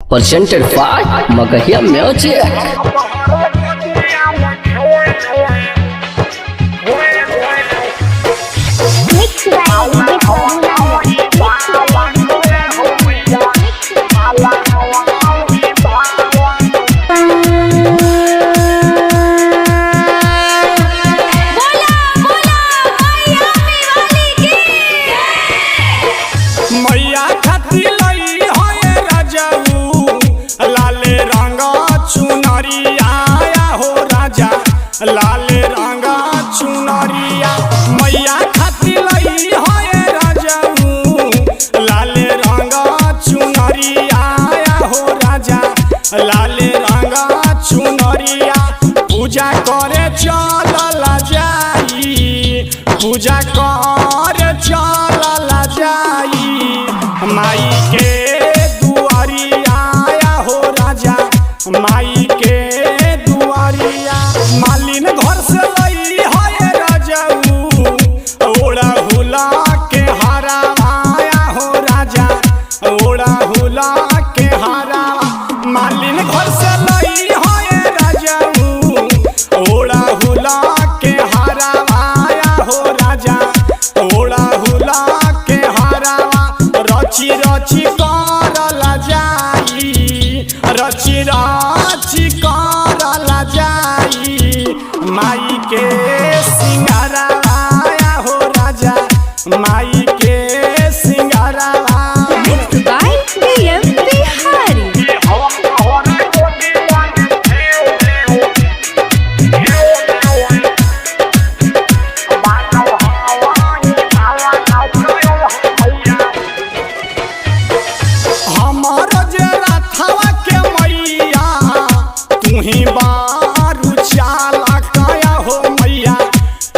presented by Magahia Music. लाल रंगा चुनरिया मैया खातिर लई होए राजाऊ लाल रंगा चुनरिया हो राजा लाल रंगा चुनरिया पूजा करे चलल जाई पूजा करे चलल जाई माई के दुआरिया हो राजा माई के दुआरिया मालिन घर से लई होए राजाऊ ओड़ा हुला के हारा आया हो राजा ओड़ा हुला के हारा मालिन घर से लई होए राजाऊ ओड़ा हुला के हारा आया हो राजा ओड़ा हुला के हारा रची रची करल जाई रची रची करल जाई माई के सिंगारा आया हो राजा माई के सिंगारा Mixed by PM Bihari. हमार जे रथवा के मैया तू ही बारू चाला काया हो मैया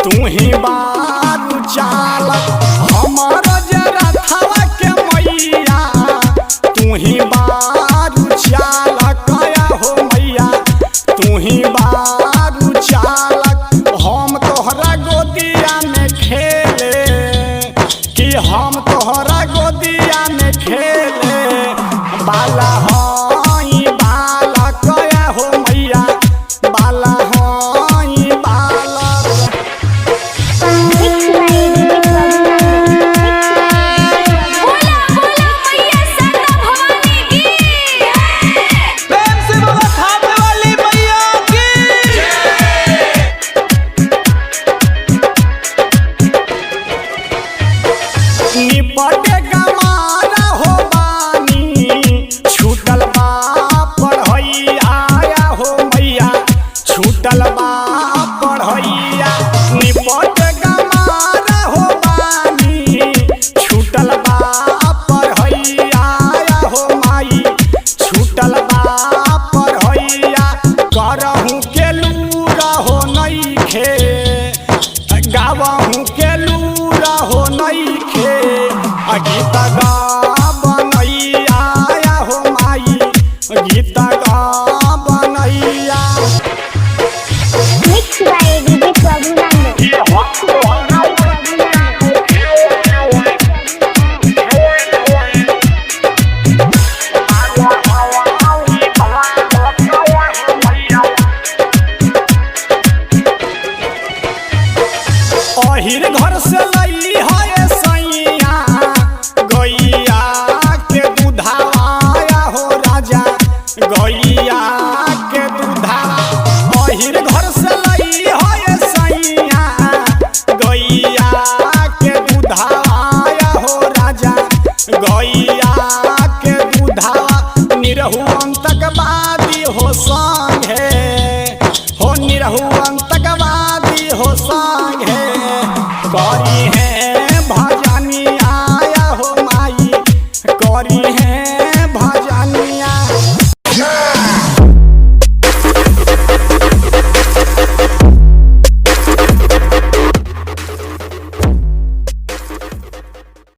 तू ही बारू चाला हमार जे रथवा के मैया तू ही बारू चाला काया हो मैया तू ही बारू चाला हम तोहरा गोदिया में खेले कि हम तोहरा गोदिया में खेले बाला होई बाला कया हो मैया बाला होई बाला बोला बोला मैया सरदा भवानी की प्रेम से बोला थामे वाली मैया की निपटे गमारा हो बानी छूटल बा पढ़ैया आया हो मैया छूटल बा पढ़ैया निपटे गमारा हो बानी छूटल बा पढ़ैया आया हो माई छूटल बा पढ़ैया करहूँ के लूरा हो नइखे गावहूँ के लूरा हो नइखे गीत बनैया हो माई गीत बनैया Mixed by DJ Prabhu अहिर घर से लई है सैया गैया के दूधाया हो राजा गैया के दूधावा अहिर घर से लई है सैया गैया के दूधाया हो राजा गैया के दूधावा निरहु अंतकवादी हो संगे हो निरहु अंतकवादी हो संगे